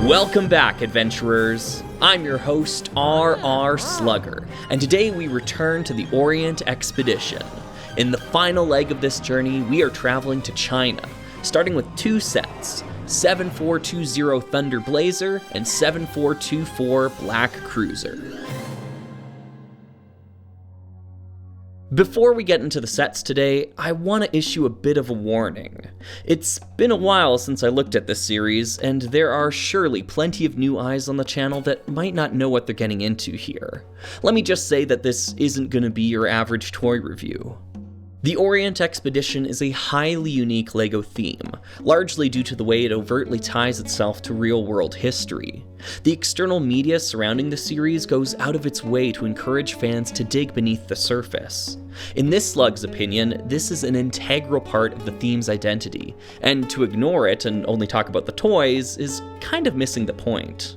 Welcome back, adventurers! I'm your host, R.R. Slugger, and today we return to the Orient Expedition. In the final leg of this journey, we are traveling to China, starting with two sets, 7420 Thunder Blazer and 7424 Black Cruiser. Before we get into the sets today, I want to issue a bit of a warning. It's been a while since I looked at this series, and there are surely plenty of new eyes on the channel that might not know what they're getting into here. Let me just say that this isn't going to be your average toy review. The Orient Expedition is a highly unique LEGO theme, largely due to the way it overtly ties itself to real-world history. The external media surrounding the series goes out of its way to encourage fans to dig beneath the surface. In this slug's opinion, this is an integral part of the theme's identity, and to ignore it and only talk about the toys is kind of missing the point.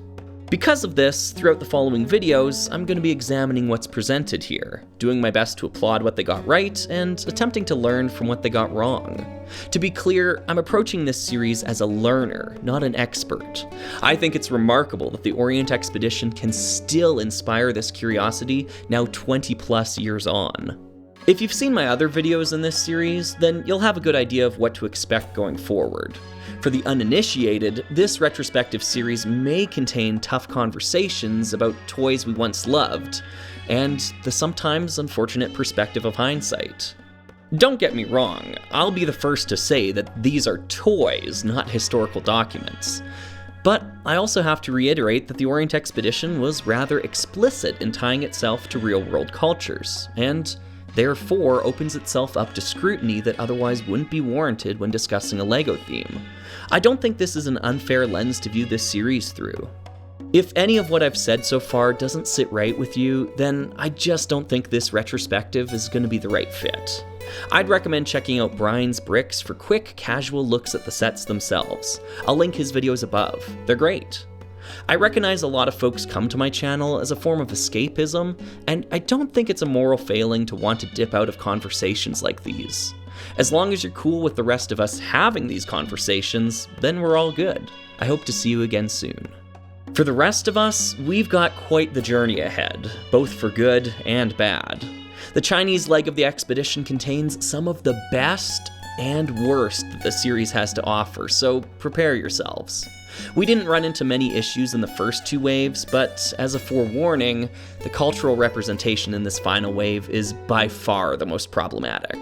Because of this, throughout the following videos, I'm going to be examining what's presented here, doing my best to applaud what they got right, and attempting to learn from what they got wrong. To be clear, I'm approaching this series as a learner, not an expert. I think it's remarkable that the Orient Expedition can still inspire this curiosity now 20 plus years on. If you've seen my other videos in this series, then you'll have a good idea of what to expect going forward. For the uninitiated, this retrospective series may contain tough conversations about toys we once loved, and the sometimes unfortunate perspective of hindsight. Don't get me wrong, I'll be the first to say that these are toys, not historical documents. But I also have to reiterate that the Orient Expedition was rather explicit in tying itself to real-world cultures, and therefore opens itself up to scrutiny that otherwise wouldn't be warranted when discussing a LEGO theme. I don't think this is an unfair lens to view this series through. If any of what I've said so far doesn't sit right with you, then I just don't think this retrospective is going to be the right fit. I'd recommend checking out Brian's Bricks for quick, casual looks at the sets themselves. I'll link his videos above. They're great. I recognize a lot of folks come to my channel as a form of escapism, and I don't think it's a moral failing to want to dip out of conversations like these. As long as you're cool with the rest of us having these conversations, then we're all good. I hope to see you again soon. For the rest of us, we've got quite the journey ahead, both for good and bad. The Chinese leg of the expedition contains some of the best and worst that the series has to offer, so prepare yourselves. We didn't run into many issues in the first two waves, but as a forewarning, the cultural representation in this final wave is by far the most problematic.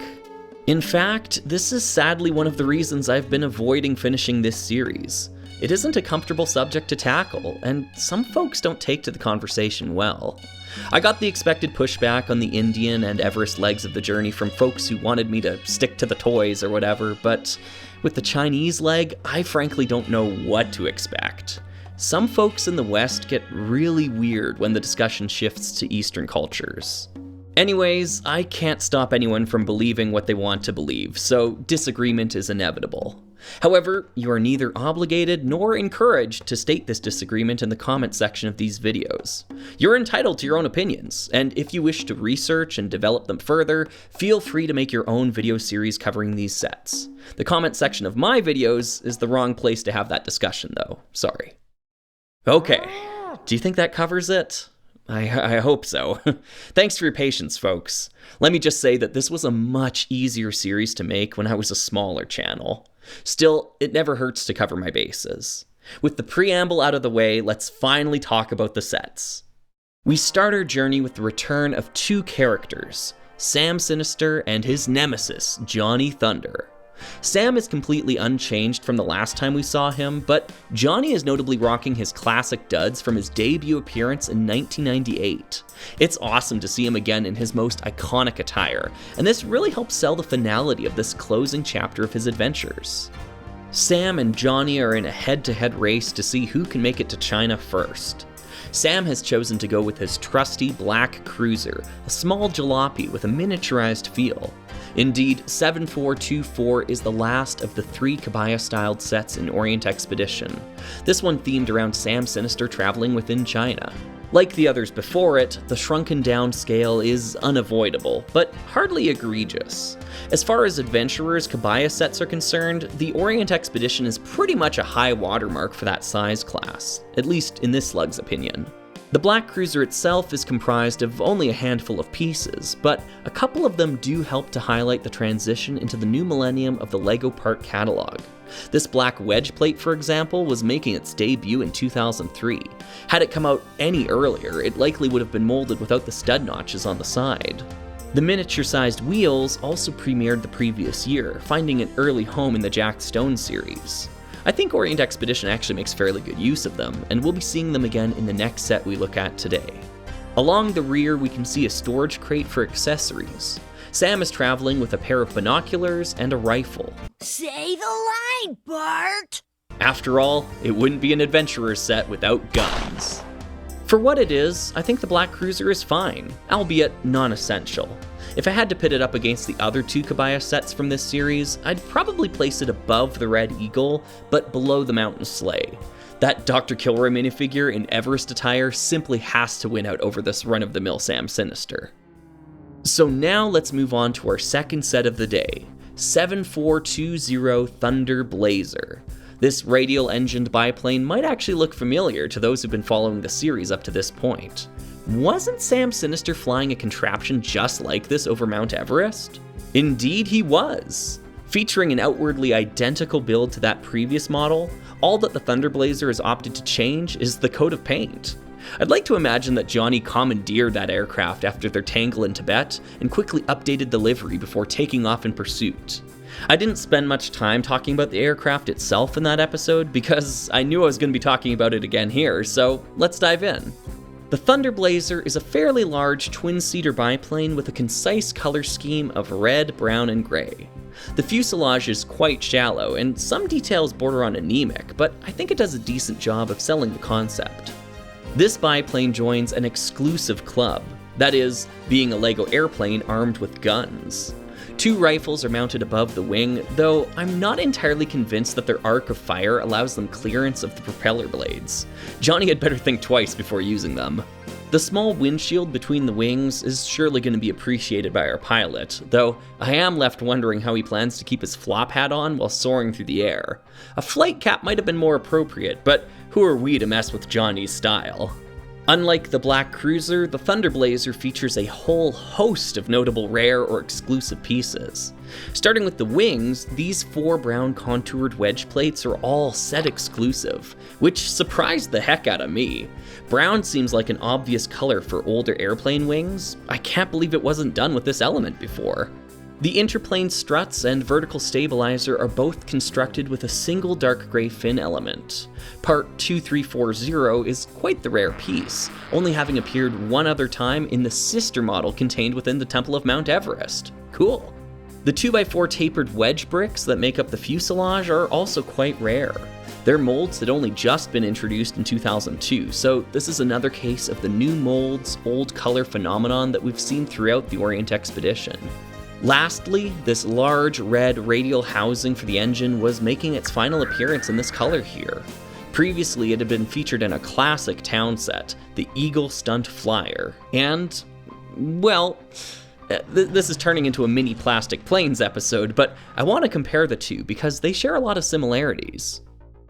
In fact, this is sadly one of the reasons I've been avoiding finishing this series. It isn't a comfortable subject to tackle, and some folks don't take to the conversation well. I got the expected pushback on the Indian and Everest legs of the journey from folks who wanted me to stick to the toys or whatever, but with the Chinese leg, I frankly don't know what to expect. Some folks in the West get really weird when the discussion shifts to Eastern cultures. Anyways, I can't stop anyone from believing what they want to believe, so disagreement is inevitable. However, you are neither obligated nor encouraged to state this disagreement in the comment section of these videos. You're entitled to your own opinions, and if you wish to research and develop them further, feel free to make your own video series covering these sets. The comment section of my videos is the wrong place to have that discussion though, sorry. Okay, do you think that covers it? I hope so. Thanks for your patience, folks. Let me just say that this was a much easier series to make when I was a smaller channel. Still, it never hurts to cover my bases. With the preamble out of the way, let's finally talk about the sets. We start our journey with the return of two characters, Sam Sinister and his nemesis, Johnny Thunder. Sam is completely unchanged from the last time we saw him, but Johnny is notably rocking his classic duds from his debut appearance in 1998. It's awesome to see him again in his most iconic attire, and this really helps sell the finality of this closing chapter of his adventures. Sam and Johnny are in a head-to-head race to see who can make it to China first. Sam has chosen to go with his trusty black cruiser, a small jalopy with a miniaturized feel. Indeed, 7424 is the last of the 3 Kabaya-styled sets in Orient Expedition, this one themed around Sam Sinister traveling within China. Like the others before it, the shrunken down scale is unavoidable, but hardly egregious. As far as Adventurer's Kabaya sets are concerned, the Orient Expedition is pretty much a high watermark for that size class, at least in this slug's opinion. The Black Cruiser itself is comprised of only a handful of pieces, but a couple of them do help to highlight the transition into the new millennium of the LEGO part catalog. This black wedge plate, for example, was making its debut in 2003. Had it come out any earlier, it likely would have been molded without the stud notches on the side. The miniature-sized wheels also premiered the previous year, finding an early home in the Jack Stone series. I think Orient Expedition actually makes fairly good use of them, and we'll be seeing them again in the next set we look at today. Along the rear, we can see a storage crate for accessories. Sam is traveling with a pair of binoculars and a rifle. Say the line, Bart! After all, it wouldn't be an adventurer set without guns. For what it is, I think the Black Cruiser is fine, albeit non-essential. If I had to pit it up against the other two Kabaya sets from this series, I'd probably place it above the Red Eagle, but below the Mountain Sleigh. That Dr. Kilroy minifigure in Everest attire simply has to win out over this run-of-the-mill Sam Sinister. So now let's move on to our second set of the day, 7420 Thunder Blazer. This radial-engined biplane might actually look familiar to those who've been following the series up to this point. Wasn't Sam Sinister flying a contraption just like this over Mount Everest? Indeed he was! Featuring an outwardly identical build to that previous model, all that the Thunder Blazer has opted to change is the coat of paint. I'd like to imagine that Johnny commandeered that aircraft after their tangle in Tibet and quickly updated the livery before taking off in pursuit. I didn't spend much time talking about the aircraft itself in that episode because I knew I was going to be talking about it again here, so let's dive in. The Thunder Blazer is a fairly large twin-seater biplane with a concise color scheme of red, brown, and gray. The fuselage is quite shallow, and some details border on anemic, but I think it does a decent job of selling the concept. This biplane joins an exclusive club, that is, being a LEGO airplane armed with guns. 2 rifles are mounted above the wing, though I'm not entirely convinced that their arc of fire allows them clearance of the propeller blades. Johnny had better think twice before using them. The small windshield between the wings is surely going to be appreciated by our pilot, though I am left wondering how he plans to keep his flop hat on while soaring through the air. A flight cap might have been more appropriate, but who are we to mess with Johnny's style? Unlike the Black Cruiser, the Thunder Blazer features a whole host of notable rare or exclusive pieces. Starting with the wings, these 4 brown contoured wedge plates are all set exclusive, which surprised the heck out of me. Brown seems like an obvious color for older airplane wings. I can't believe it wasn't done with this element before. The interplane struts and vertical stabilizer are both constructed with a single dark gray fin element. Part 2340 is quite the rare piece, only having appeared one other time in the sister model contained within the Temple of Mount Everest. Cool. The 2x4 tapered wedge bricks that make up the fuselage are also quite rare. Their molds had only just been introduced in 2002, so this is another case of the new molds, old color phenomenon that we've seen throughout the Orient Expedition. Lastly, this large red radial housing for the engine was making its final appearance in this color here. Previously, it had been featured in a classic town set, the Eagle Stunt Flyer, and, well, this is turning into a mini Plastic Planes episode, but I want to compare the two because they share a lot of similarities.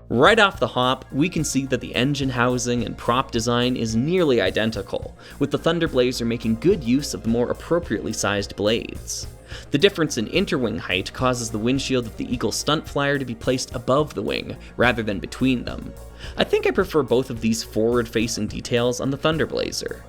Right off the hop, we can see that the engine housing and prop design is nearly identical, with the Thunder Blazer making good use of the more appropriately sized blades. The difference in interwing height causes the windshield of the Eagle Stunt Flyer to be placed above the wing, rather than between them. I think I prefer both of these forward-facing details on the Thunder Blazer.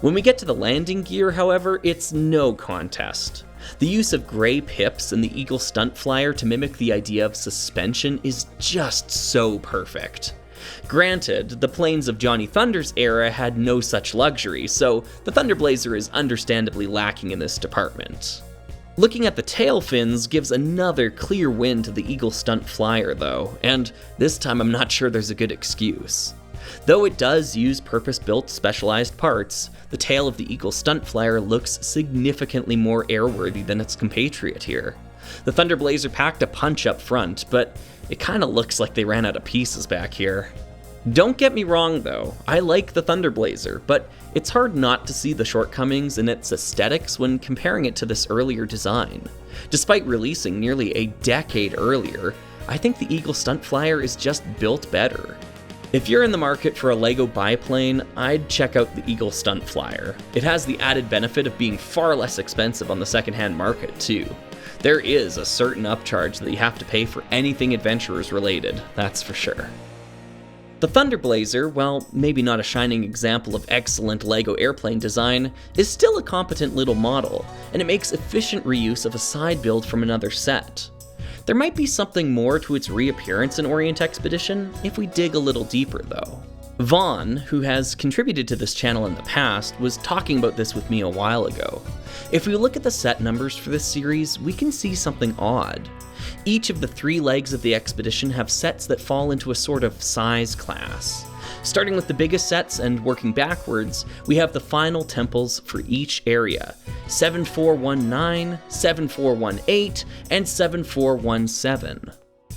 When we get to the landing gear, however, it's no contest. The use of gray pips in the Eagle Stunt Flyer to mimic the idea of suspension is just so perfect. Granted, the planes of Johnny Thunder's era had no such luxury, so the Thunder Blazer is understandably lacking in this department. Looking at the tail fins gives another clear win to the Eagle Stunt Flyer though, and this time I'm not sure there's a good excuse. Though it does use purpose-built specialized parts, the tail of the Eagle Stunt Flyer looks significantly more airworthy than its compatriot here. The Thunder Blazer packed a punch up front, but it kinda looks like they ran out of pieces back here. Don't get me wrong though, I like the Thunderblazer, but it's hard not to see the shortcomings in its aesthetics when comparing it to this earlier design. Despite releasing nearly a decade earlier, I think the Eagle Stunt Flyer is just built better. If you're in the market for a LEGO biplane, I'd check out the Eagle Stunt Flyer. It has the added benefit of being far less expensive on the secondhand market too. There is a certain upcharge that you have to pay for anything Adventurers related, that's for sure. The Thunderblazer, while maybe not a shining example of excellent LEGO airplane design, is still a competent little model, and it makes efficient reuse of a side build from another set. There might be something more to its reappearance in Orient Expedition if we dig a little deeper though. Vaughn, who has contributed to this channel in the past, was talking about this with me a while ago. If we look at the set numbers for this series, we can see something odd. Each of the 3 legs of the expedition have sets that fall into a sort of size class. Starting with the biggest sets and working backwards, we have the final temples for each area: 7419, 7418, and 7417.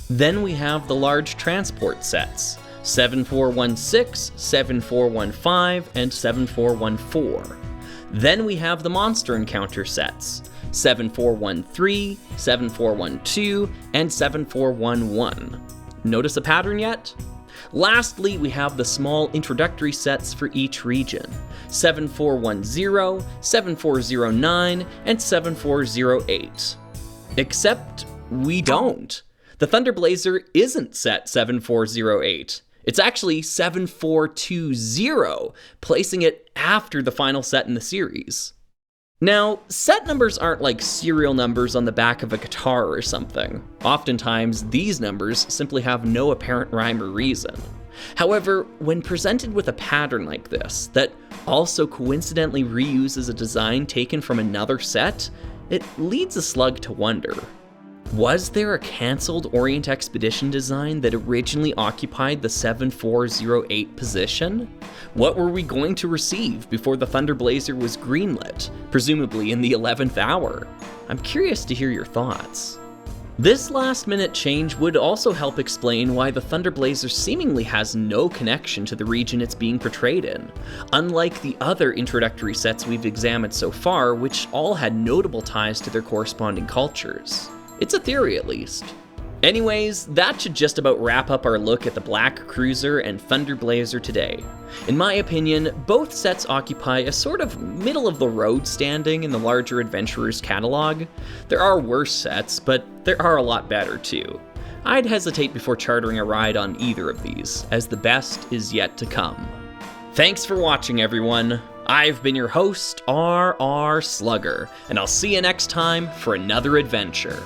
Then we have the large transport sets: 7416, 7415, and 7414. Then we have the monster encounter sets: 7413, 7412, and 7411. Notice a pattern yet? Lastly, we have the small introductory sets for each region: 7410, 7409, and 7408. Except we don't. The Thunderblazer isn't set 7408. It's actually 7420, placing it after the final set in the series. Now, set numbers aren't like serial numbers on the back of a guitar or something. Oftentimes, these numbers simply have no apparent rhyme or reason. However, when presented with a pattern like this, that also coincidentally reuses a design taken from another set, it leads a slug to wonder. Was there a cancelled Orient Expedition design that originally occupied the 7408 position? What were we going to receive before the Thunderblazer was greenlit, presumably in the 11th hour? I'm curious to hear your thoughts. This last-minute change would also help explain why the Thunderblazer seemingly has no connection to the region it's being portrayed in, unlike the other introductory sets we've examined so far, which all had notable ties to their corresponding cultures. It's a theory, at least. Anyways, that should just about wrap up our look at the Black Cruiser and Thunderblazer today. In my opinion, both sets occupy a sort of middle-of-the-road standing in the larger Adventurers catalog. There are worse sets, but there are a lot better too. I'd hesitate before chartering a ride on either of these, as the best is yet to come. Thanks for watching, everyone. I've been your host, R.R. Slugger, and I'll see you next time for another adventure.